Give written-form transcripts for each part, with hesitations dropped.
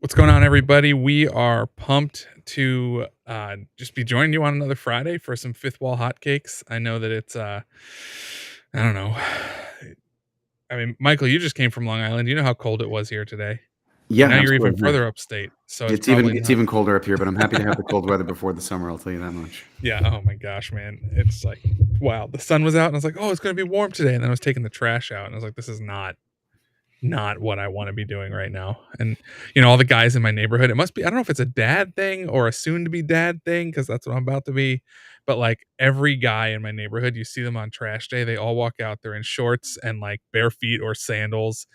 What's going on, everybody? We are pumped to just be joining you on another Friday for some fifth wall hotcakes. I know that it's, I don't know. I mean, Michael, you just came from Long Island. You know how cold it was here today. Yeah, And now you're even absolutely. Yeah. further upstate. So it's It's probably even it's not. even colder up here, but I'm happy to have the cold weather before the summer. I'll tell you that much. Yeah. Oh my gosh, man. It's like, wow. The sun was out and I was like, oh, it's going to be warm today. And then I was taking the trash out and I was like, this is not what I want to be doing right now. And all the guys in my neighborhood, it must be, I don't know if it's a dad thing or a soon to be dad thing because that's what I'm about to be. But like every guy in my neighborhood, you see them on trash day, they all walk out there in shorts and like bare feet or sandals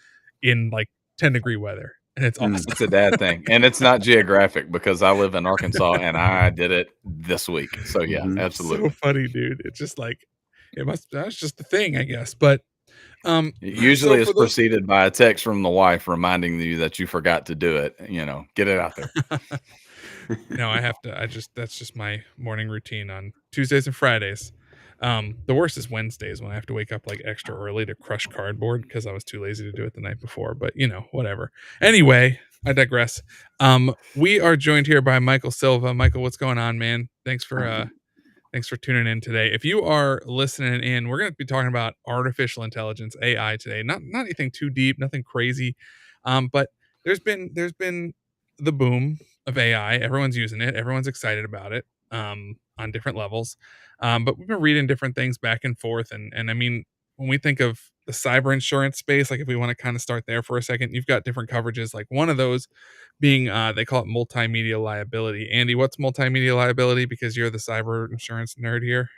in like 10-degree weather. And it's Mm. awesome. It's a dad thing, and it's not geographic because I live in Arkansas and I did it this week. So yeah, Mhm. So absolutely. funny, dude. It's just like that's just the thing, I guess. But so Usually it's for those preceded by a text from the wife reminding you that you forgot to do it. Get it out there. No, I have to. That's just my morning routine on Tuesdays and Fridays. The worst is Wednesdays when I have to wake up like extra early to crush cardboard because I was too lazy to do it the night before. But whatever. Anyway, I digress. We are joined here by Michael Silva. Michael, what's going on, man? Thanks for tuning in today. If you are listening in, we're going to be talking about artificial intelligence, AI today. Not anything too deep, nothing crazy. But there's been the boom of AI. Everyone's using it. Everyone's excited about it on different levels. But we've been reading different things back and forth. And I mean, when we think of the cyber insurance space, like if we want to kind of start there for a second, you've got different coverages. Like one of those being they call it multimedia liability. Andy, what's multimedia liability? Because you're the cyber insurance nerd here.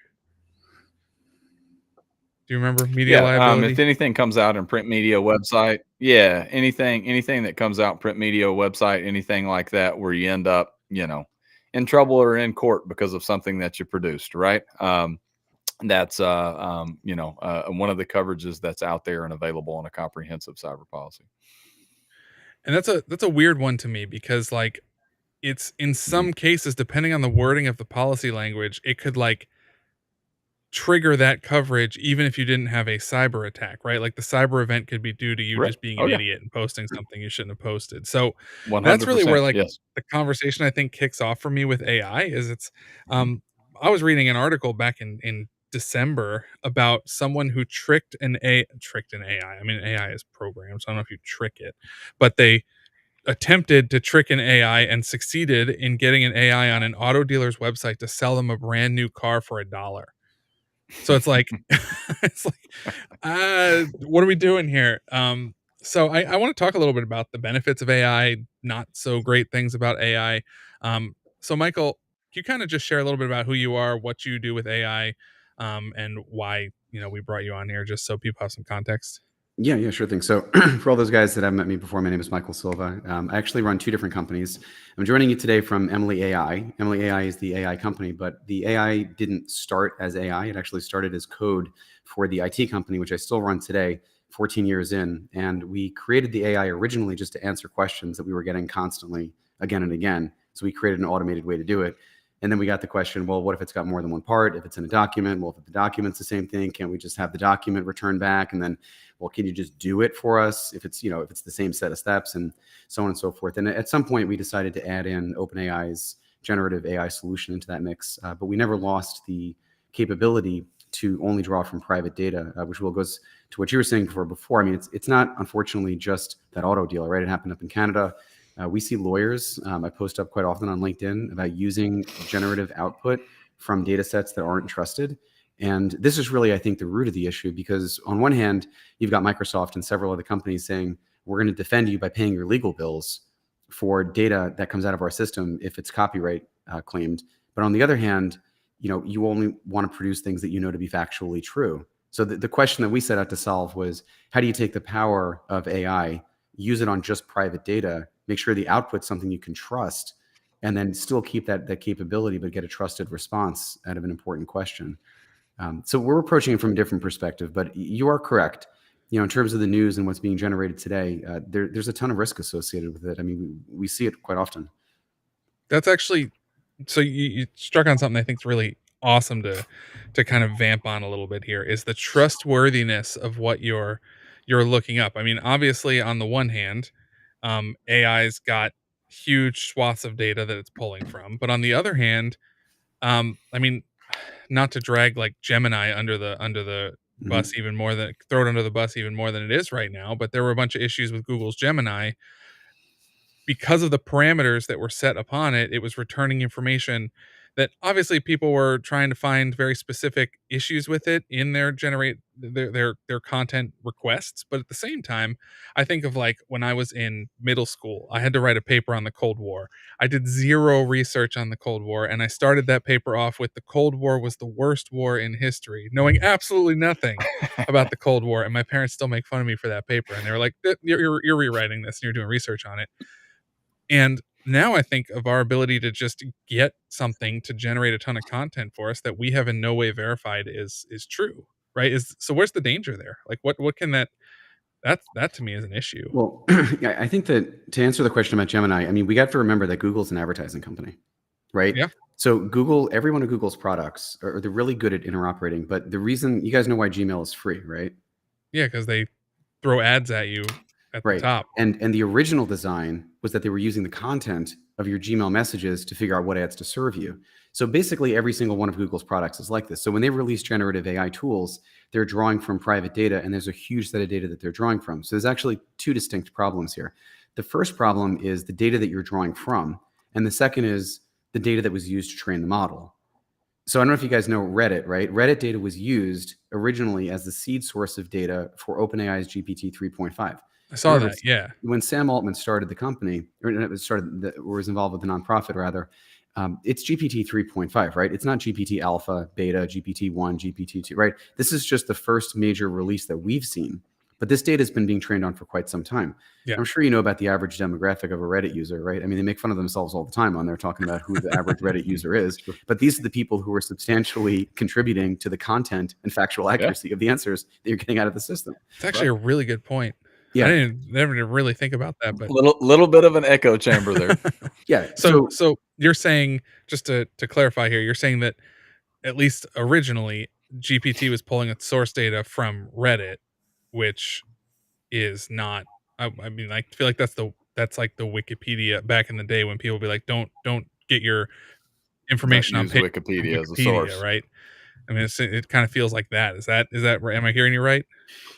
Do you remember media Yeah, if liability? anything comes out in print media website, yeah, anything that comes out print media website, anything like that, where you end up, in trouble or in court because of something that you produced, right? That's one of the coverages that's out there and available on a comprehensive cyber policy. And that's a weird one to me because like it's in Mhm. some cases, depending on the wording of the policy language, it could like trigger that coverage even if you didn't have a cyber attack, right? Like the cyber event could be due to you Correct. just being an Oh yeah, idiot and posting something you shouldn't have posted. So that's really where 100%. like Yes. the conversation I think kicks off for me with AI is it's I was reading an article back in December about someone who tricked an AI. I mean AI is programmed, so I don't know if you trick it, but they attempted to trick an AI and succeeded in getting an AI on an auto dealer's website to sell them a brand new car for $1. So it's like, it's like, what are we doing here? So I want to talk a little bit about the benefits of AI, not so great things about AI. So Michael, can you kind of just share a little bit about who you are, what you do with AI, and why we brought you on here, just so people have some context. Yeah, sure thing. So, for all those guys that haven't met me before, my name is Michael Silva. I actually run two different companies. I'm joining you today from Emily AI. Emily AI is the AI company, but the AI didn't start as AI. It actually started as code for the IT company, which I still run today, 14 years in. And we created the AI originally just to answer questions that we were getting constantly again and again. So we created an automated way to do it. And then we got the question, well, what if it's got more than one part? If it's in a document, well, if the document's the same thing, can't we just have the document returned back? And then, well, can you just do it for us if it's, if it's the same set of steps and so on and so forth. And at some point we decided to add in OpenAI's generative AI solution into that mix, but we never lost the capability to only draw from private data, which goes to what you were saying before. I mean, it's not, unfortunately, just that auto dealer, right? It happened up in Canada. We see lawyers. I post up quite often on LinkedIn about using generative output from data sets that aren't trusted. And this is really, I think, the root of the issue, because on one hand, you've got Microsoft and several other companies saying, we're going to defend you by paying your legal bills for data that comes out of our system if it's copyright claimed. But on the other hand, you only want to produce things that you know to be factually true. So the question that we set out to solve was, how do you take the power of AI, use it on just private data, make sure the output's something you can trust, and then still keep that capability, but get a trusted response out of an important question. So we're approaching it from a different perspective, but you are correct. In terms of the news and what's being generated today, there's a ton of risk associated with it. I mean, we see it quite often. That's actually so you struck on something I think is really awesome to kind of vamp on a little bit here is the trustworthiness of what you're looking up. I mean, obviously on the one hand, AI's got huge swaths of data that it's pulling from. But on the other hand, I mean, not to drag like Gemini under the bus Mhm. even more than throw it under the bus even more than it is right now, but there were a bunch of issues with Google's Gemini because of the parameters that were set upon it. It was returning information that obviously people were trying to find very specific issues with it in their generate their content requests. But at the same time, I think of like when I was in middle school, I had to write a paper on the Cold War. I did zero research on the Cold War, and I started that paper off with the Cold War was the worst war in history, knowing absolutely nothing about the Cold War. And my parents still make fun of me for that paper, and they were like, "You're rewriting this, and you're doing research on it." And now I think of our ability to just get something to generate a ton of content for us that we have in no way verified is true, right? Is so where's the danger there? Like what can that to me is an issue. Well, yeah, I think that to answer the question about Gemini, I mean, we have to remember that Google's an advertising company, right? Yeah. So Google, every one of Google's products they're really good at interoperating, but the reason you guys know why Gmail is free, right? Yeah, because they throw ads at you at the Right. top. And the original design was that they were using the content of your Gmail messages to figure out what ads to serve you. So basically every single one of Google's products is like this. So when they release generative AI tools, they're drawing from private data, and there's a huge set of data that they're drawing from. So there's actually two distinct problems here. The first problem is the data that you're drawing from, and the second is the data that was used to train the model. So I don't know if you guys know Reddit, right? Reddit data was used originally as the seed source of data for OpenAI's GPT 3.5. I saw Remember, that. Yeah. when Sam Altman started the company, or was involved with the nonprofit rather, it's GPT 3.5, right? It's not GPT alpha, beta, GPT 1, GPT 2, right? This is just the first major release that we've seen. But this data has been being trained on for quite some time. Yeah. I'm sure you know about the average demographic of a Reddit user, right? I mean, they make fun of themselves all the time on there talking about who the average Reddit user is. But these are the people who are substantially contributing to the content and factual accuracy of the answers that you're getting out of the system. It's actually a really good point. Yeah. I didn't never really think about that, but Little bit of an echo chamber there. Yeah. so you're saying, just to clarify here, you're saying that at least originally GPT was pulling its source data from Reddit, which is not. I mean, I feel like that's like the Wikipedia back in the day when people would be like, don't get your information on use paper from Wikipedia as a Wikipedia, source. right? I mean, it kind of feels like that. Is that right? Am I hearing you right?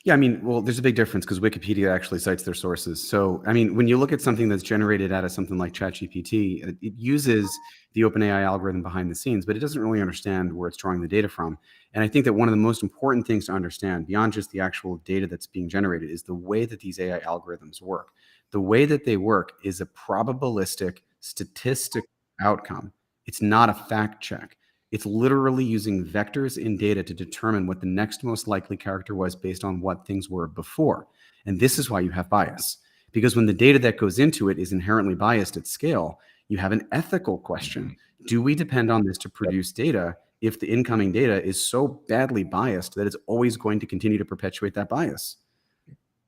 Yeah, I mean, well, there's a big difference because Wikipedia actually cites their sources. So, I mean, when you look at something that's generated out of something like ChatGPT, it uses the OpenAI algorithm behind the scenes, but it doesn't really understand where it's drawing the data from. And I think that one of the most important things to understand beyond just the actual data that's being generated is the way that these AI algorithms work. The way that they work is a probabilistic statistic outcome. It's not a fact check. It's literally using vectors in data to determine what the next most likely character was based on what things were before. And this is why you have bias. Because when the data that goes into it is inherently biased at scale, you have an ethical question. Do we depend on this to produce data if the incoming data is so badly biased that it's always going to continue to perpetuate that bias?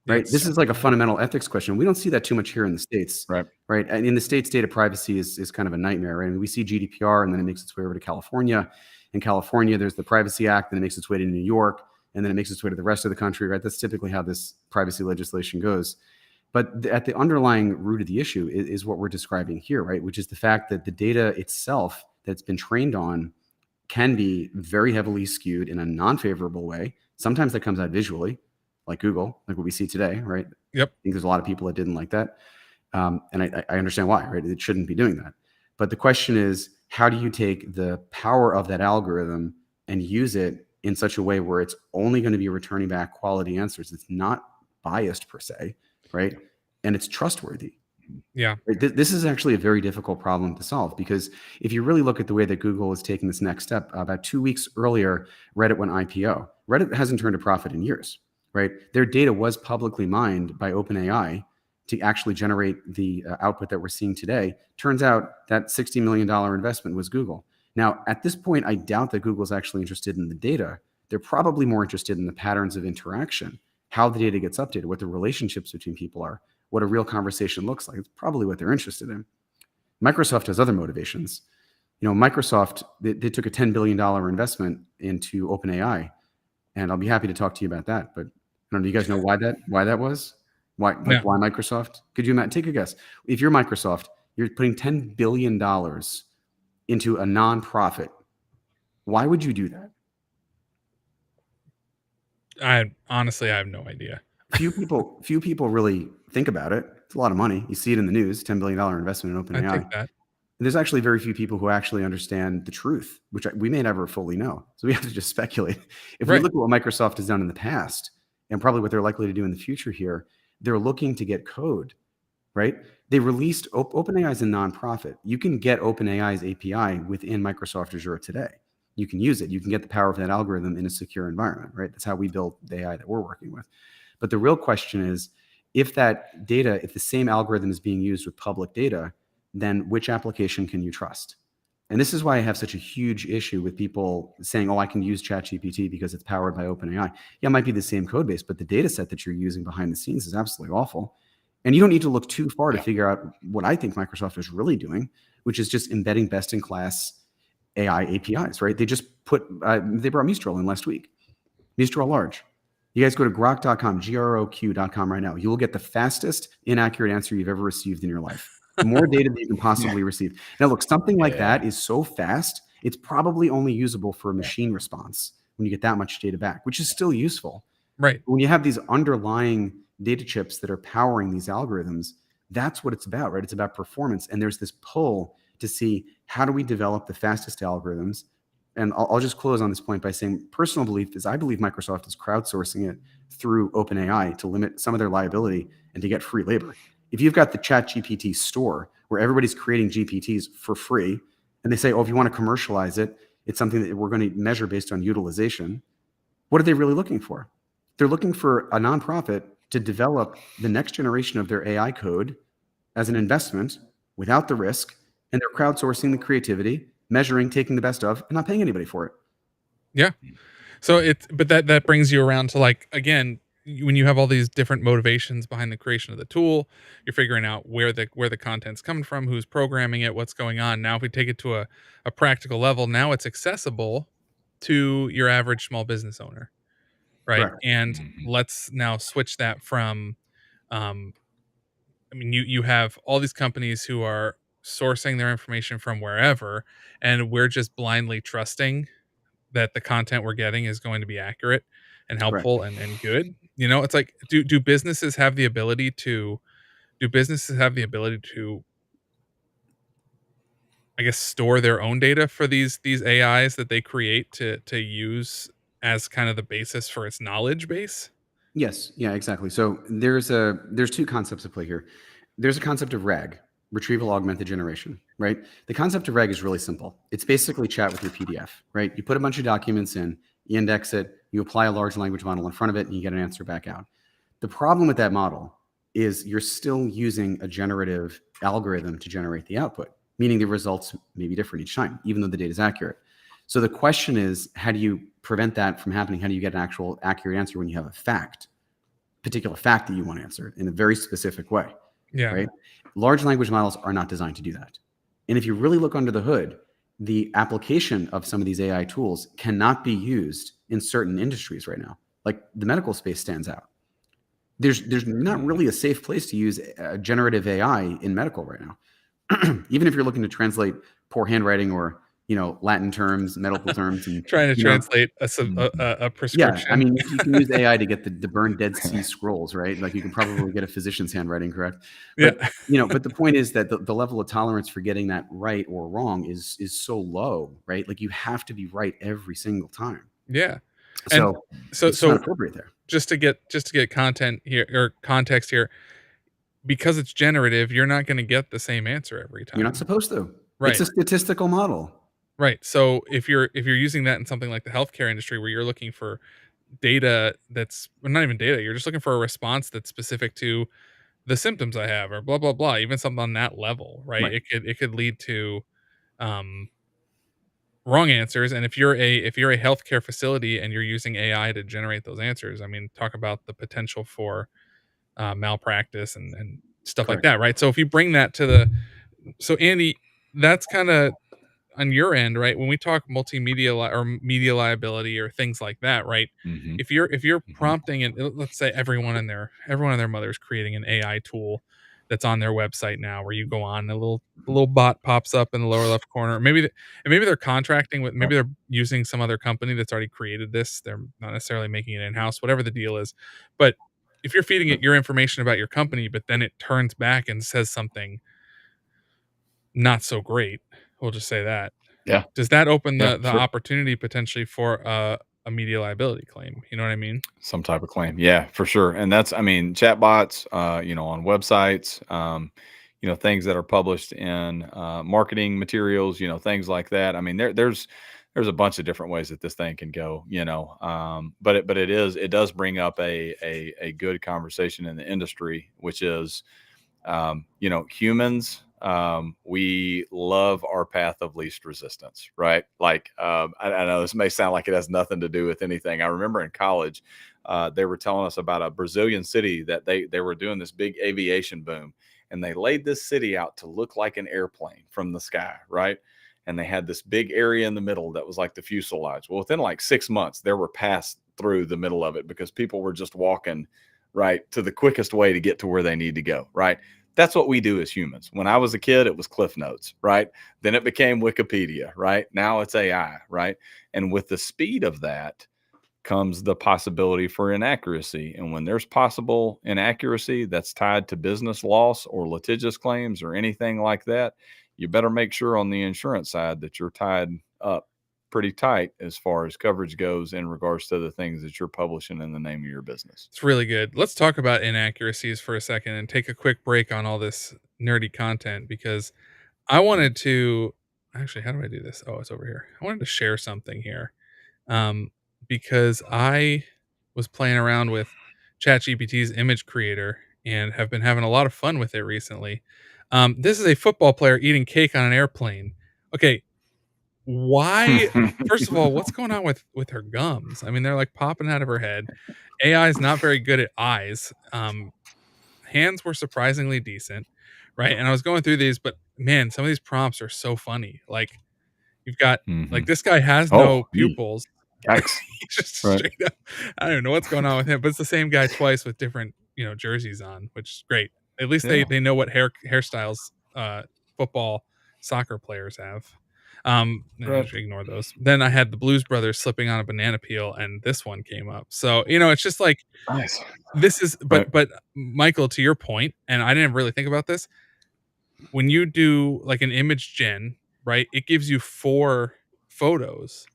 Right? This is like a fundamental ethics question. We don't see that too much here in the States. Right. Right. And in the States, data privacy is kind of a nightmare. Right. I mean, we see GDPR and then it makes its way over to California. In California, there's the Privacy Act, and it makes its way to New York, and then it makes its way to the rest of the country. Right. That's typically how this privacy legislation goes. But at the underlying root of the issue is what we're describing here, right? Which is the fact that the data itself that's been trained on can be very heavily skewed in a non-favorable way. Sometimes that comes out visually, like Google, like what we see today, right? Yep. I think there's a lot of people that didn't like that. And I understand why, right? It shouldn't be doing that. But the question is, how do you take the power of that algorithm and use it in such a way where it's only going to be returning back quality answers? It's not biased per se, right? And it's trustworthy. Yeah. This is actually a very difficult problem to solve, because if you really look at the way that Google is taking this next step, about 2 weeks earlier, Reddit went IPO. Reddit hasn't turned a profit in years, right? Their data was publicly mined by OpenAI to actually generate the output that we're seeing today. Turns out that $60 million investment was Google. Now, at this point, I doubt that Google's actually interested in the data. They're probably more interested in the patterns of interaction, how the data gets updated, what the relationships between people are, what a real conversation looks like. It's probably what they're interested in. Microsoft has other motivations. You know, Microsoft, they took a $10 billion investment into OpenAI, and I'll be happy to talk to you about that. But I don't know, do you guys know why that was? Why Microsoft? Could you take a guess? If you're Microsoft, You're putting $10 billion into a nonprofit. Why would you do that? I honestly, I have no idea. Few people really think about it. It's a lot of money. You see it in the news, $10 billion investment in I'd take OpenAI. that. There's actually very few people who actually understand the truth, which we may never fully know. So we have to just speculate. If we Right. look at what Microsoft has done in the past and probably what they're likely to do in the future here, they're looking to get code, right? They released OpenAI is a nonprofit. You can get OpenAI's API within Microsoft Azure today. You can use it. You can get the power of that algorithm in a secure environment, right? That's how we build the AI that we're working with. But the real question is, if that data, if the same algorithm is being used with public data, then which application can you trust? And this is why I have such a huge issue with people saying, oh, I can use ChatGPT because it's powered by OpenAI. Yeah, it might be the same code base, but the data set that you're using behind the scenes is absolutely awful. And you don't need to look too far to figure out what I think Microsoft is really doing, which is just embedding best in class AI APIs, right? They just they brought Mistral in last week. Mistral Large. You guys go to grok.com, GROQ.com right now. You will get the fastest inaccurate answer you've ever received in your life. More data than you can possibly receive. Now, look, something like that is so fast, it's probably only usable for a machine response when you get that much data back, which is still useful. Right. When you have these underlying data chips that are powering these algorithms, that's what it's about, right? It's about performance. And there's this pull to see how do we develop the fastest algorithms. And I'll just close on this point by saying personal belief is I believe Microsoft is crowdsourcing it through OpenAI to limit some of their liability and to get free labor. If you've got the ChatGPT store where everybody's creating GPTs for free, and they say, oh, if you want to commercialize it, it's something that we're going to measure based on utilization. What are they really looking for? They're looking for a nonprofit to develop the next generation of their AI code as an investment without the risk, and they're crowdsourcing the creativity, measuring, taking the best of, and not paying anybody for it. Yeah. So but that brings you around to, like, again, when you have all these different motivations behind the creation of the tool, you're figuring out where the content's coming from, who's programming it, what's going on. Now, if we take it to a practical level, now it's accessible to your average small business owner, right? Correct. And let's now switch that from, um, I mean, you have all these companies who are sourcing their information from wherever, and we're just blindly trusting that the content we're getting is going to be accurate and Correct. helpful and good. It's like, do businesses have the ability to I guess store their own data for these AIs that they create to use as kind of the basis for its knowledge base? Yes. Yeah, exactly. So there's two concepts at play here. There's a concept of RAG, retrieval augmented generation, right? The concept of RAG is really simple. It's basically chat with your PDF, right? You put a bunch of documents in, you index it, you apply a large language model in front of it, and you get an answer back out. The problem with that model is you're still using a generative algorithm to generate the output, meaning the results may be different each time, even though the data is accurate. So the question is, how do you prevent that from happening? How do you get an actual accurate answer when you have a particular fact that you want answered in a very specific way? Yeah. Right? Large language models are not designed to do that. And if you really look under the hood, the application of some of these AI tools cannot be used in certain industries right now. Like the medical space stands out. There's not really a safe place to use generative AI in medical right now. Even if you're looking to translate poor handwriting or Latin terms, medical terms, and Trying to translate a yeah, I prescription. mean, you can use AI to get the burned Dead Sea Scrolls, right? Like you can probably get a physician's handwriting correct. Yeah. But the point is that the level of tolerance for getting that right or wrong is so low, right? Like you have to be right every single time. Yeah. And So so it's not so appropriate there. just to get content here or context here, because it's generative, you're not going to get the same answer every You're not time. supposed to. It's Right. a statistical model. Right. So if you're using that in something like the healthcare industry where you're looking for data that's, well, not even data, you're just looking for a response that's specific to the symptoms I have or blah blah blah, even something on that level, right? Right. It could lead to um wrong answers. And if you're a healthcare facility and you're using AI to generate those answers, I mean, talk about the potential for malpractice and stuff like Correct. that, right? So if you bring that to the so Andy, that's kind of on your end, right? When we talk multimedia or media liability or things like that, right? If you're prompting and let's say everyone and their mother is creating an AI tool that's on their website now, where you go on, a little bot pops up in the lower left corner. Maybe they're contracting with, maybe they're using some other company that's already created this. They're not necessarily making it in-house, whatever the deal is. But if you're feeding it your information about your company, but then it turns back and says something not so great, we'll just say that. Yeah. Does that open Yeah, the sure. opportunity potentially for a media liability claim? You know what I mean? Some type of claim. Yeah, for sure. And that's, I mean, chatbots, on websites, things that are published in marketing materials, things like that. I mean, there's a bunch of different ways that this thing can go, but it does bring up a good conversation in the industry, which is, humans, we love our path of least resistance, right? Like, I know this may sound like it has nothing to do with anything. I remember in college, they were telling us about a Brazilian city that they were doing this big aviation boom, and they laid this city out to look like an airplane from the sky, right? And they had this big area in the middle that was like the fuselage. Well, within like 6 months, there were passed through the middle of it because people were just walking right to the quickest way to get to where they need to go, right? That's what we do as humans. When I was a kid, it was Cliff Notes, right? Then it became Wikipedia, right? Now it's AI, right? And with the speed of that comes the possibility for inaccuracy. And when there's possible inaccuracy that's tied to business loss or litigious claims or anything like that, you better make sure on the insurance side that you're tied up pretty tight as far as coverage goes in regards to the things that you're publishing in the name of your business. It's really good. Let's talk about inaccuracies for a second and take a quick break on all this nerdy content, because I wanted to actually, how do I do this? Oh, it's over here. I wanted to share something here. Um, because I was playing around with ChatGPT's image creator and have been having a lot of fun with it recently. This is a football player eating cake on an airplane. Okay, why? First of all, what's going on with her gums? I mean, they're like popping out of her head. AI is not very good at eyes. Hands were surprisingly decent, right? And I was going through these, but man, some of these prompts are so funny. Like, you've got like, this guy has no pupils. Yikes. He's just Right. straight up. I don't know what's going on with him, but it's the same guy twice with different, jerseys on, which is great. At least Yeah. they know what hairstyles football, soccer players have. I should ignore those. Then I had the Blues Brothers slipping on a banana peel, and this one came up. So, it's just like, Nice. this is, Right. but Michael, to your point, and I didn't really think about this, when you do like an image gen, right, it gives you 4 photos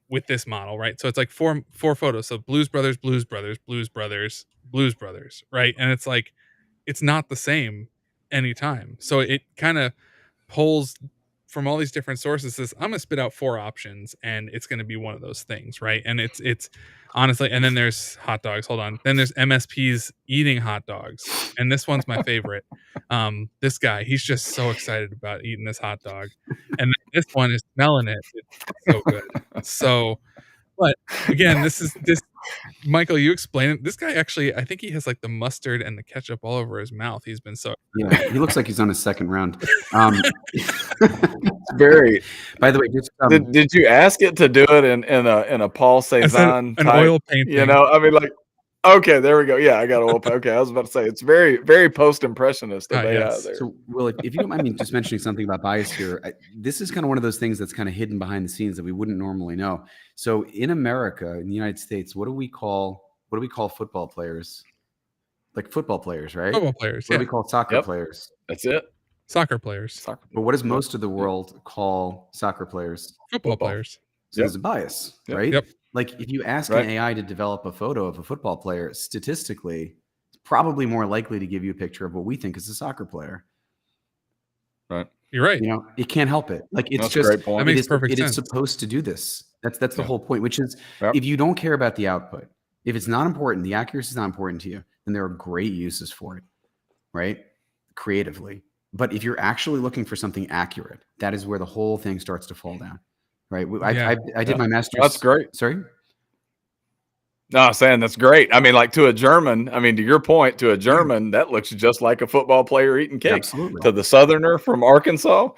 with this model, right? So it's like four photos. So Blues Brothers, Blues Brothers, Blues Brothers, Blues Brothers, right? And it's like, it's not the same anytime. So it kind of pulls from all these different sources, says, I'm gonna spit out 4 options and it's gonna be one of those things, right? And it's honestly, and then there's hot dogs. Hold on. Then there's MSPs eating hot dogs. And this one's my favorite. This guy, he's just so excited about eating this hot dog. And this one is smelling it. It's so good. So, but again, this Michael, you explain it. This guy actually, I think he has like the mustard and the ketchup all over his mouth. He's been so Yeah, he looks like he's on his second round. Very. By the way, just Did you ask it to do it in a Paul Cezanne an type, oil painting. I mean, like, okay, there we go. Yeah, I got oil. Okay, I was about to say it's very, very post-impressionist of AI yes. there. So, Will, if you don't mind me just mentioning something about bias here, this is kind of one of those things that's kind of hidden behind the scenes that we wouldn't normally know. So, in America, in the United States, what do we call football players? Like football players, right? Football players, What yeah. do we call soccer Yep. players? That's it. Soccer players. Soccer. But what does Yep. most of the world call soccer players? Football Football. players. So Yep. there's a bias, Yep. right? Yep. Like if you ask Right. an AI to develop a photo of a football player, statistically, it's probably more likely to give you a picture of what we think is a soccer player. Right. You're right. It can't help it. Like it's That's a just great point. That makes it is, perfect it is sense. supposed to do this. That's the Yeah. whole point, which is Yep. if you don't care about the output, if it's not important, the accuracy is not important to you, then there are great uses for it, right? Creatively. But if you're actually looking for something accurate, that is where the whole thing starts to fall down, right? Yeah. I did my master's. That's great. Sorry? No, I'm saying that's great. I mean, like to a German, I mean, to your point, to a German, that looks just like a football player eating cake. Absolutely. To the Southerner from Arkansas,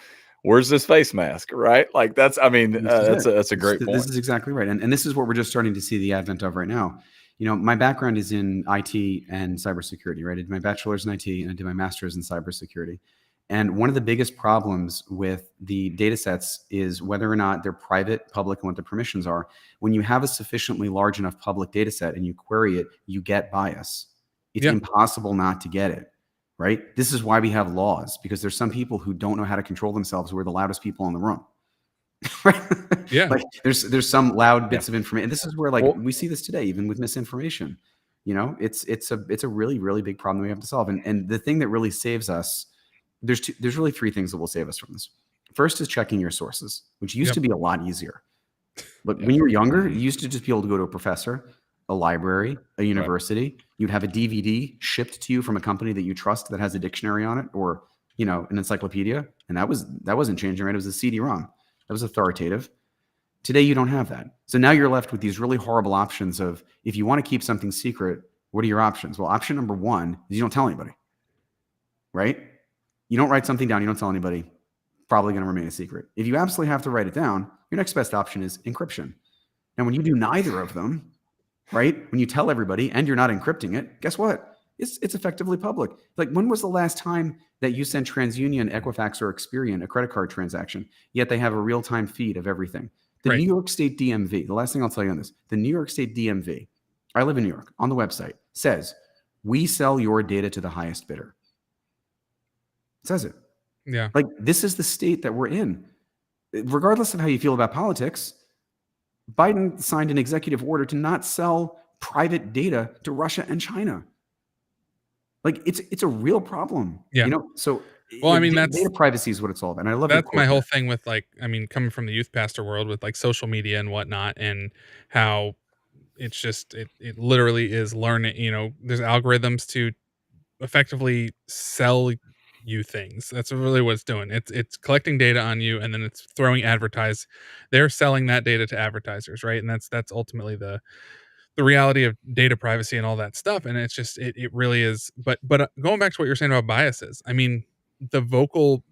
where's this face mask? Right? Like that's, I mean, This is that's it. a great point. This is exactly right. And this is what we're just starting to see the advent of right now. my background is in IT and cybersecurity, right? I did my bachelor's in IT and I did my master's in cybersecurity. And one of the biggest problems with the data sets is whether or not they're private, public, and what the permissions are. When you have a sufficiently large enough public data set and you query it, you get bias. It's impossible not to get it, right? This is why we have laws, because there's some people who don't know how to control themselves who are the loudest people in the room. Right? Yeah. Like there's some loud bits of information. And this is where we see this today, even with misinformation. It's a really, really big problem that we have to solve. And the thing that really saves us, there's really three things that will save us from this. First is checking your sources, which used to be a lot easier. But when you were younger, you used to just be able to go to a professor, a library, a university. You'd have a DVD shipped to you from a company that you trust that has a dictionary on it, or an encyclopedia. And that wasn't changing, right? It was a CD-ROM. That was authoritative. Today, you don't have that. So now you're left with these really horrible options of, if you want to keep something secret, what are your options? Well, option number one is you don't tell anybody, right? You don't write something down. You don't tell anybody. Probably going to remain a secret. If you absolutely have to write it down, your next best option is encryption. And when you do neither of them, right? When you tell everybody and you're not encrypting it, guess what? It's effectively public. Like, when was the last time that you sent TransUnion, Equifax, or Experian a credit card transaction, yet they have a real-time feed of everything? The New York State DMV, the last thing I'll tell you on this, the New York State DMV, I live in New York, on the website, says, we sell your data to the highest bidder. It says it. Yeah. Like, this is the state that we're in. Regardless of how you feel about politics, Biden signed an executive order to not sell private data to Russia and China. Like, it's a real problem. Yeah. So well, I mean, data privacy is what it's all about. And I love that's my whole thing with, like, I mean, coming from the youth pastor world with like social media and whatnot, and how it's just it literally is learning. There's algorithms to effectively sell you things. That's really what it's doing. It's collecting data on you, and then it's throwing advertise. They're selling that data to advertisers, right? And that's ultimately the reality of data privacy and all that stuff. And it's just it really is. But going back to what you're saying about biases, I mean, the vocal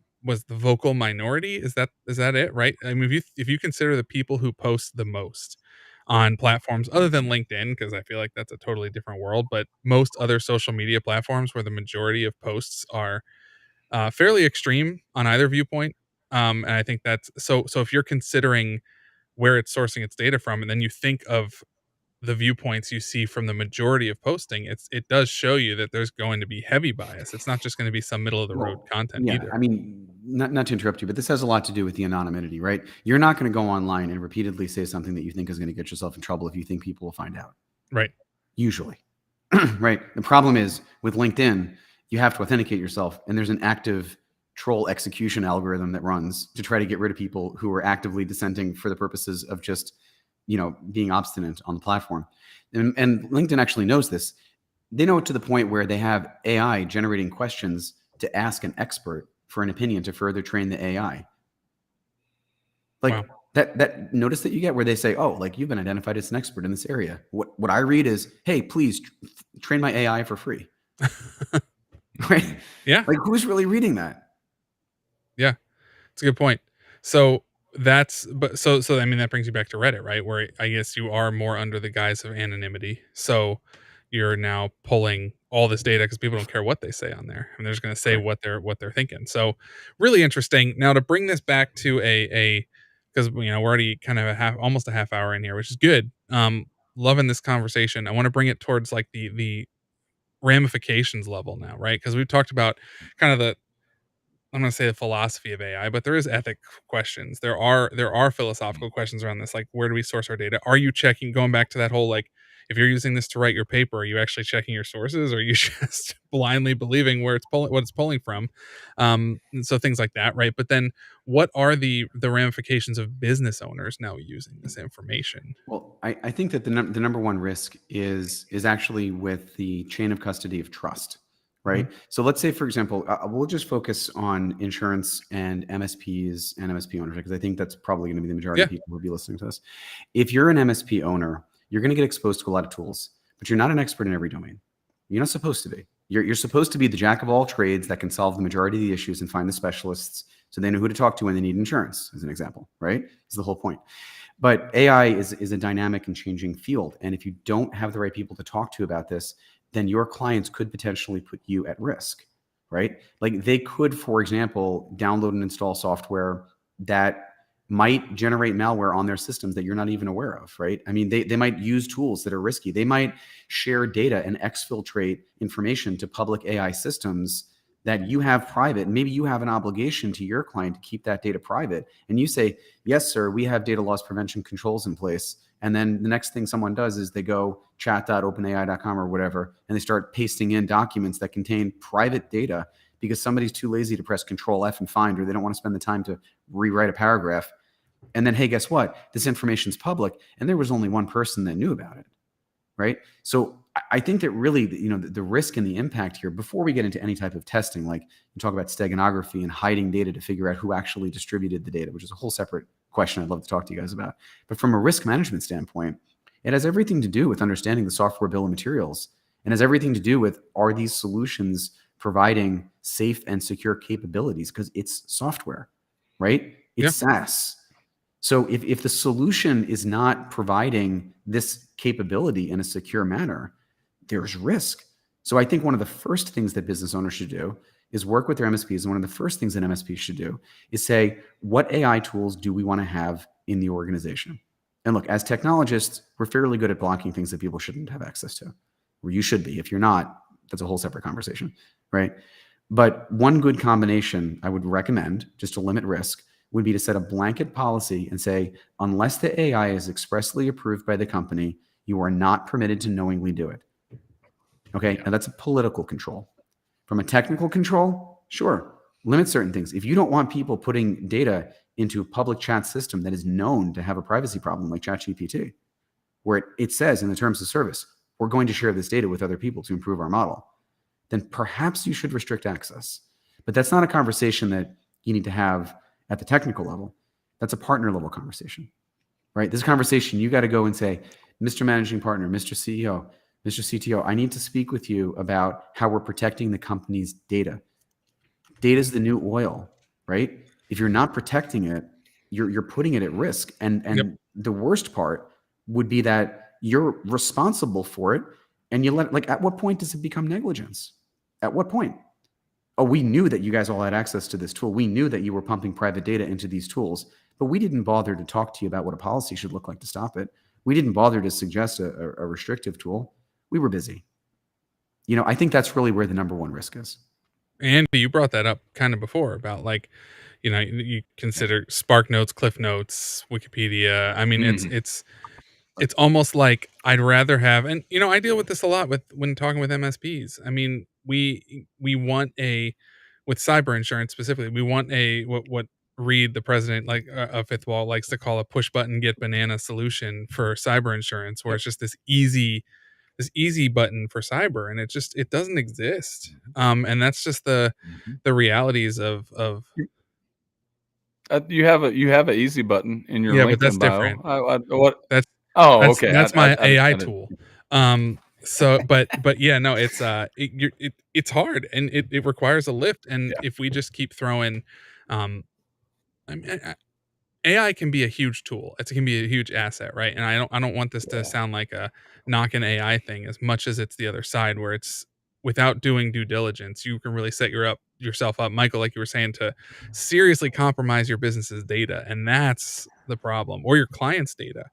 minority. Is that it, right? I mean, if you consider the people who post the most on platforms other than LinkedIn, because I feel like that's a totally different world, but most other social media platforms where the majority of posts are fairly extreme on either viewpoint. And I think that's so if you're considering where it's sourcing its data from, and then you think of the viewpoints you see from the majority of posting, it does show you that there's going to be heavy bias. It's not just going to be some middle of the road content either. I mean, not to interrupt you, but this has a lot to do with the anonymity, right? You're not going to go online and repeatedly say something that you think is going to get yourself in trouble if you think people will find out. Right. Usually. Right. The problem is with LinkedIn, you have to authenticate yourself, and there's an active troll execution algorithm that runs to try to get rid of people who are actively dissenting for the purposes of just being obstinate on the platform. And LinkedIn actually knows this. They know it to the point where they have AI generating questions to ask an expert for an opinion to further train the AI. Like, wow. that notice that you get where they say, oh, like, you've been identified as an expert in this area. What I read is, hey, please train my AI for free. Right? Yeah. Like, who's really reading that? Yeah. It's a good point. So I mean, that brings you back to Reddit, right? Where I guess you are more under the guise of anonymity. So you're now pulling all this data because people don't care what they say on there, and they're just going to say what they're thinking. So really interesting. Now, to bring this back to because we're already kind of almost a half hour in here, which is good. Loving this conversation. I want to bring it towards like the ramifications level now, right? Because we've talked about kind of I'm going to say the philosophy of AI, but there is ethic questions. There are philosophical questions around this, like, where do we source our data? Are you checking, going back to that whole, like, if you're using this to write your paper, are you actually checking your sources, or are you just blindly believing what it's pulling from? And so things like that, right? But then what are the ramifications of business owners now using this information? Well, I think that the number one risk is actually with the chain of custody of trust. Right. Mm-hmm. So let's say, for example, we'll just focus on insurance and MSPs and MSP owners, because I think that's probably going to be the majority of people who will be listening to this. If you're an MSP owner, you're going to get exposed to a lot of tools, but you're not an expert in every domain. You're not supposed to be. You're supposed to be the jack of all trades that can solve the majority of the issues and find the specialists so they know who to talk to when they need insurance, as an example, right? Is the whole point. But AI is a dynamic and changing field. And if you don't have the right people to talk to about this, then your clients could potentially put you at risk, right? Like they could, for example, download and install software that might generate malware on their systems that you're not even aware of, right? I mean, they might use tools that are risky. They might share data and exfiltrate information to public AI systems that you have private. And maybe you have an obligation to your client to keep that data private. And you say, yes, sir, we have data loss prevention controls in place. And then the next thing someone does is they go chat.openai.com or whatever, and they start pasting in documents that contain private data because somebody's too lazy to press Control F and find, or they don't want to spend the time to rewrite a paragraph. And then, hey, guess what? This information's public, and there was only one person that knew about it, right? So I think that really, the risk and the impact here, before we get into any type of testing, like you talk about steganography and hiding data to figure out who actually distributed the data, which is a whole separate question I'd love to talk to you guys about. But from a risk management standpoint, it has everything to do with understanding the software bill of materials, and has everything to do with, are these solutions providing safe and secure capabilities? Because it's software, right? It's SaaS. So if the solution is not providing this capability in a secure manner, there's risk. So I think one of the first things that business owners should do is work with their MSPs. And one of the first things that MSPs should do is say, what AI tools do we want to have in the organization? And look, as technologists, we're fairly good at blocking things that people shouldn't have access to, or you should be. If you're not, that's a whole separate conversation, right? But one good combination I would recommend, just to limit risk, would be to set a blanket policy and say, unless the AI is expressly approved by the company, you are not permitted to knowingly do it. Okay, now that's a political control. From a technical control, sure, limit certain things. If you don't want people putting data into a public chat system that is known to have a privacy problem like ChatGPT, where it says in the terms of service, we're going to share this data with other people to improve our model, then perhaps you should restrict access. But that's not a conversation that you need to have at the technical level. That's a partner level conversation, right? This conversation, you got to go and say, Mr. Managing Partner, Mr. CEO, Mr. CTO, I need to speak with you about how we're protecting the company's data. Data is the new oil, right? If you're not protecting it, you're putting it at risk. And the worst part would be that you're responsible for it, and you let, like, at what point does it become negligence? At what point? Oh, we knew that you guys all had access to this tool. We knew that you were pumping private data into these tools, but we didn't bother to talk to you about what a policy should look like to stop it. We didn't bother to suggest a restrictive tool. We were busy. I think that's really where the number one risk is. And you brought that up kind of before about, like, you consider Spark Notes, Cliff Notes, Wikipedia. I mean, it's almost like I'd rather have, and I deal with this a lot when talking with MSPs. I mean, we want with cyber insurance specifically, we want what Reed, the president, like, of Fifth Wall, likes to call a push button get banana solution for cyber insurance, where it's just this easy button for cyber, and it doesn't exist. And that's just the realities of You have an easy button in your but that's LinkedIn bio. different. What? That's Oh, okay. that's my AI didn't- tool. So, but yeah, no, it's hard, and it requires a lift. And if we just keep throwing, I mean, AI can be a huge tool. It can be a huge asset, right? And I don't want this to sound like a knock an AI thing as much as it's the other side, where it's, without doing due diligence, you can really set yourself up, Michael, like you were saying, to seriously compromise your business's data, and that's the problem, or your client's data.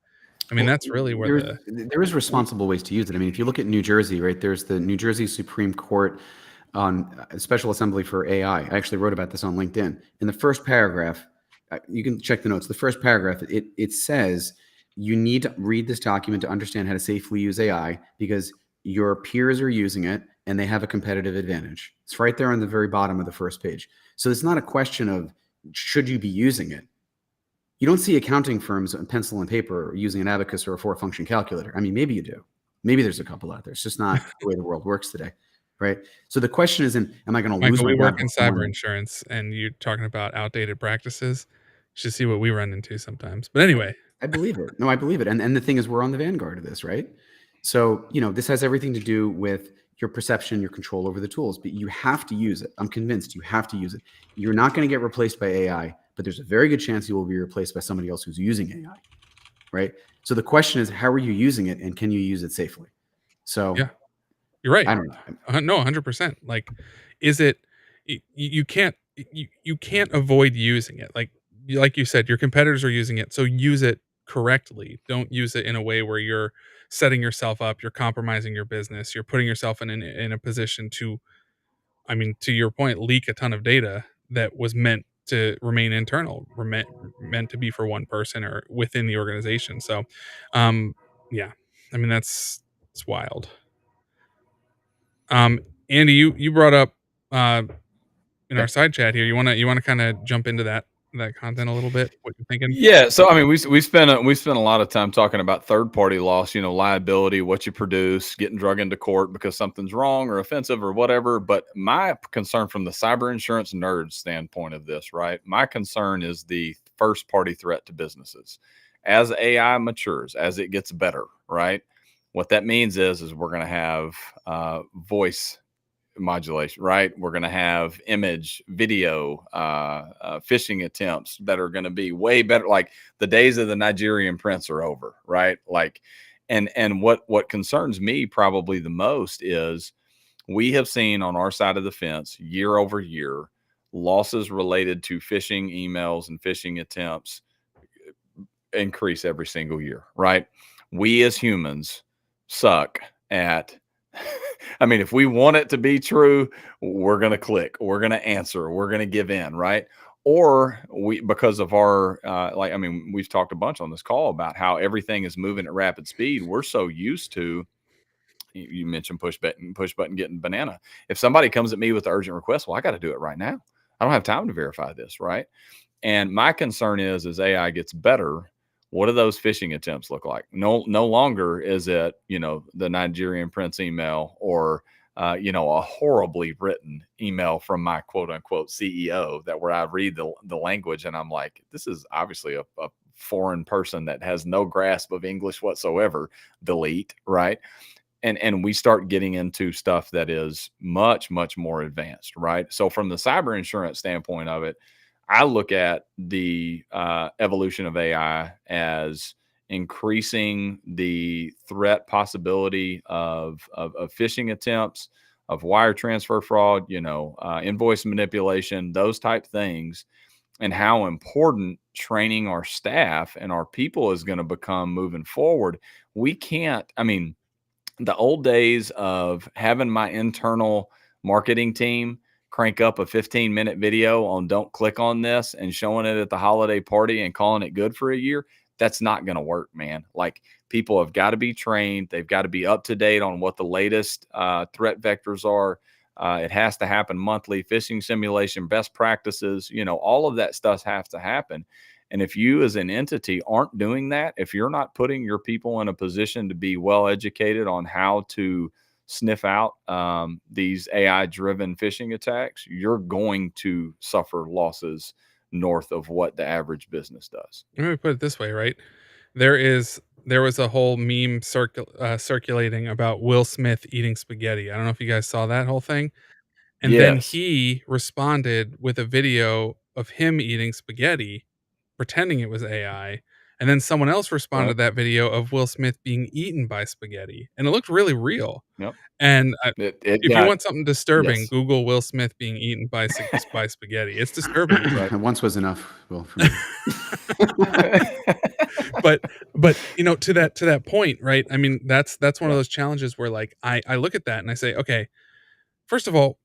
I mean, that's really where there is responsible ways to use it. I mean, if you look at New Jersey, right, there's the New Jersey Supreme Court on Special Assembly for AI. I actually wrote about this on LinkedIn. In the first paragraph, you can check the notes. The first paragraph, it says you need to read this document to understand how to safely use AI because your peers are using it and they have a competitive advantage. It's right there on the very bottom of the first page. So it's not a question of should you be using it. You don't see accounting firms on pencil and paper using an abacus or a four-function calculator. I mean, maybe you do. Maybe there's a couple out there. It's just not the way the world works today, right? So the question isn't, am I going to lose my we work job in before cyber morning? insurance, and you're talking about outdated practices. You should see what we run into sometimes. But anyway, I believe it. No, I believe it. And the thing is, we're on the vanguard of this, right? So, this has everything to do with, your perception, your control over the tools, but you have to use it. I'm convinced you have to use it. You're not going to get replaced by AI, but there's a very good chance you will be replaced by somebody else who's using AI, right? So the question is, how are you using it, and can you use it safely? So Yeah, you're right. I don't know. No, 100%. Like, is it? You can't. You can't avoid using it. Like you said, your competitors are using it, so use it correctly. Don't use it in a way where you're setting yourself up. You're compromising your business. You're putting yourself in a position to, I mean, to your point, leak a ton of data that was meant to remain internal, meant to be for one person or within the organization. So, um, yeah, I mean it's wild. Andy, you brought up in our Yep. side chat here. You wanna kind of jump into that content a little bit? What you're thinking? Yeah, so I mean, we spent a lot of time talking about third party loss, liability, what you produce, getting drug into court because something's wrong or offensive or whatever. But my concern from the cyber insurance nerd standpoint of this, right? My concern is the first party threat to businesses. As AI matures, as it gets better, right? What that means is we're going to have voice modulation, right? We're going to have image, video, phishing attempts that are going to be way better. Like the days of the Nigerian prince are over, right? Like, and what concerns me probably the most is we have seen on our side of the fence year over year losses related to phishing emails and phishing attempts increase every single year, right? We as humans suck at I mean, if we want it to be true, we're going to click, we're going to answer, we're going to give in, right? Or we, because of our, I mean, we've talked a bunch on this call about how everything is moving at rapid speed. We're so used to, you mentioned push button, getting banana. If somebody comes at me with an urgent request, well, I got to do it right now. I don't have time to verify this, right? And my concern is, as AI gets better, what do those phishing attempts look like? No longer is it, the Nigerian prince email or, a horribly written email from my quote unquote CEO that where I read the language and I'm like, this is obviously a foreign person that has no grasp of English whatsoever. Delete, right? And we start getting into stuff that is much, much more advanced, right? So from the cyber insurance standpoint of it, I look at the evolution of AI as increasing the threat possibility of phishing attempts, of wire transfer fraud, invoice manipulation, those type things, and how important training our staff and our people is going to become moving forward. We can't, I mean, the old days of having my internal marketing team crank up a 15-minute video on don't click on this and showing it at the holiday party and calling it good for a year, that's not going to work, man. Like people have got to be trained. They've got to be up to date on what the latest threat vectors are. It has to happen monthly. Phishing simulation, best practices, all of that stuff has to happen. And if you as an entity aren't doing that, if you're not putting your people in a position to be well educated on how to sniff out these AI-driven phishing attacks, you're going to suffer losses north of what the average business does. Let me put it this way, right? There was a whole meme circulating about Will Smith eating spaghetti. I don't know if you guys saw that whole thing. And then Yes. he responded with a video of him eating spaghetti, pretending it was AI. And then someone else responded to Right. that video of Will Smith being eaten by spaghetti. And it looked really real. Yep. And It if you got want something disturbing, yes. Google Will Smith being eaten by spaghetti. It's disturbing. Right. Once was enough. Well, for me. but to that point, right? I mean, that's one of Yeah. those challenges where like I look at that and I say, okay, first of all,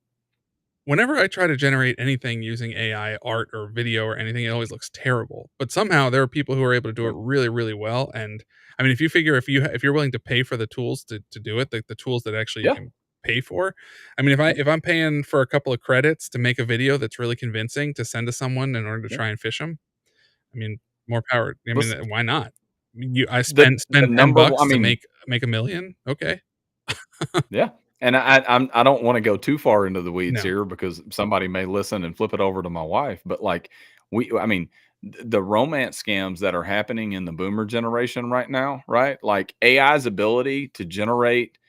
whenever I try to generate anything using AI, art or video or anything, it always looks terrible. But somehow there are people who are able to do it Yep. really, really well. And I mean, if you figure if you're willing to pay for the tools to do it, the tools that actually you Yeah. can pay for. I mean, if I'm paying for a couple of credits to make a video that's really convincing to send to someone in order to Yeah. try and fish them, I mean, more power. I mean, Listen, why not? I the spend 10 number one, I bucks to mean, make a million. Okay. yeah. And I don't want to go too far into the weeds No. here because somebody may listen and flip it over to my wife. But like I mean, the romance scams that are happening in the boomer generation right now, right? Like AI's ability to generate,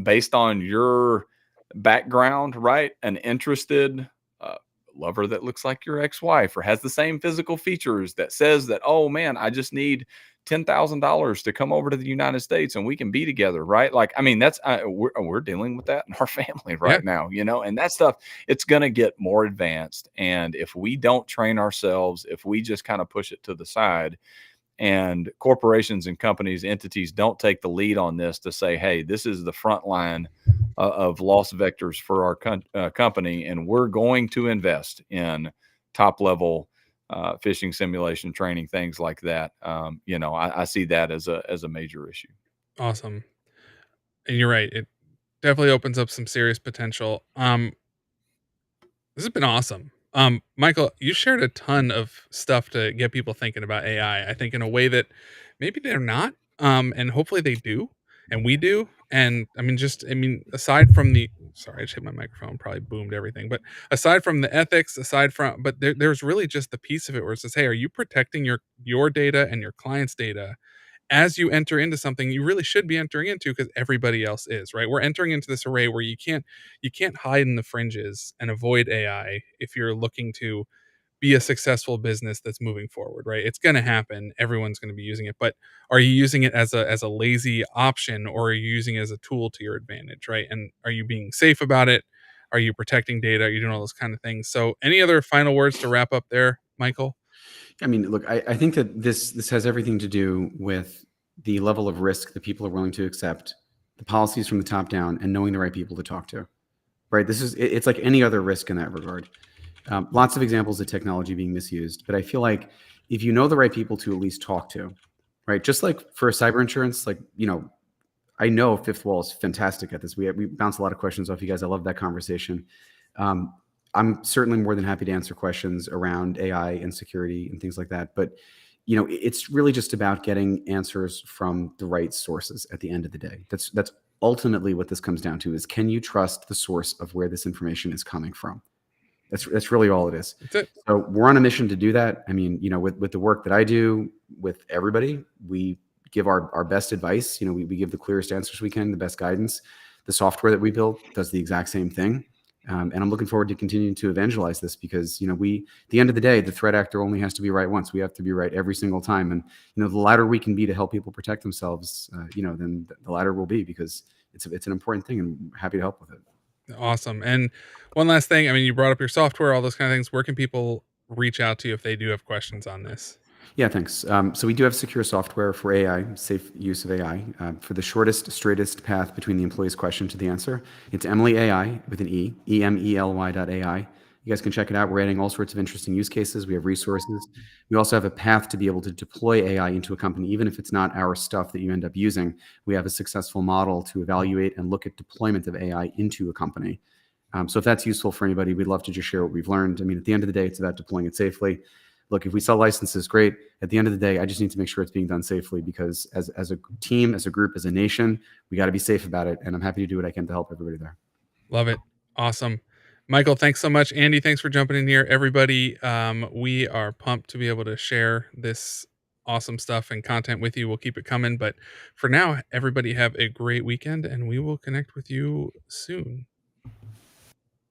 based on your background, right? An interested uh, lover that looks like your ex-wife or has the same physical features that says that, oh man, I just need $10,000 to come over to the United States and we can be together, right? Like, I mean, that's we're dealing with that in our family Yeah. right now, and that stuff, it's going to get more advanced. And if we don't train ourselves, if we just kind of push it to the side, and corporations and companies, entities don't take the lead on this to say, hey, this is the front line of loss vectors for our company, and we're going to invest in top level phishing simulation training, things like that. I see that as a major issue. Awesome. And you're right. It definitely opens up some serious potential. This has been awesome. Michael, you shared a ton of stuff to get people thinking about AI. I think in a way that maybe they're not, and hopefully they do, and we do. And aside from the sorry, I just hit my microphone, probably boomed everything. But aside from the ethics, but there's really just the piece of it where it says, hey, are you protecting your data and your client's data as you enter into something you really should be entering into because everybody else is, right? We're entering into this array where you can't hide in the fringes and avoid AI if you're looking to be a successful business that's moving forward, right? It's going to happen. Everyone's going to be using it, but are you using it as a lazy option, or are you using it as a tool to your advantage, right? And are you being safe about it? Are you protecting data? Are you doing all those kind of things? So, any other final words to wrap up there, Michael? I mean, look, I think that this has everything to do with the level of risk that people are willing to accept, the policies from the top down, and knowing the right people to talk to. Right? It's like any other risk in that regard. Lots of examples of technology being misused, but I feel like if you know the right people to at least talk to, right? Just like for cyber insurance, like I know Fifth Wall is fantastic at this. We bounce a lot of questions off you guys. I love that conversation. Um, I'm certainly more than happy to answer questions around AI and security and things like that. But it's really just about getting answers from the right sources at the end of the day. That's ultimately what this comes down to: is can you trust the source of where this information is coming from? That's really all it is. That's it. So we're on a mission to do that. I mean, with the work that I do with everybody, we give our best advice. We give the clearest answers we can, the best guidance. The software that we build does the exact same thing. And I'm looking forward to continuing to evangelize this because, at the end of the day, the threat actor only has to be right once. We have to be right every single time. And, the louder we can be to help people protect themselves, then the louder we'll be, because it's an important thing, and I'm happy to help with it. Awesome. And one last thing, you brought up your software, all those kind of things. Where can people reach out to you if they do have questions on this? Yeah, thanks. So we do have secure software for AI, safe use of AI, for the shortest, straightest path between the employee's question to the answer. It's Emily AI with an E, EMELY.ai. You guys can check it out. We're adding all sorts of interesting use cases. We have resources. We also have a path to be able to deploy AI into a company, even if it's not our stuff that you end up using. We have a successful model to evaluate and look at deployment of AI into a company. So if that's useful for anybody, we'd love to just share what we've learned. At the end of the day, it's about deploying it safely. Look, if we sell licenses, great. At the end of the day, I just need to make sure it's being done safely, because as a team, as a group, as a nation, we got to be safe about it. And I'm happy to do what I can to help everybody there. Love it. Awesome. Michael, thanks so much. Andy, thanks for jumping in here. Everybody, we are pumped to be able to share this awesome stuff and content with you. We'll keep it coming. But for now, everybody have a great weekend, and we will connect with you soon.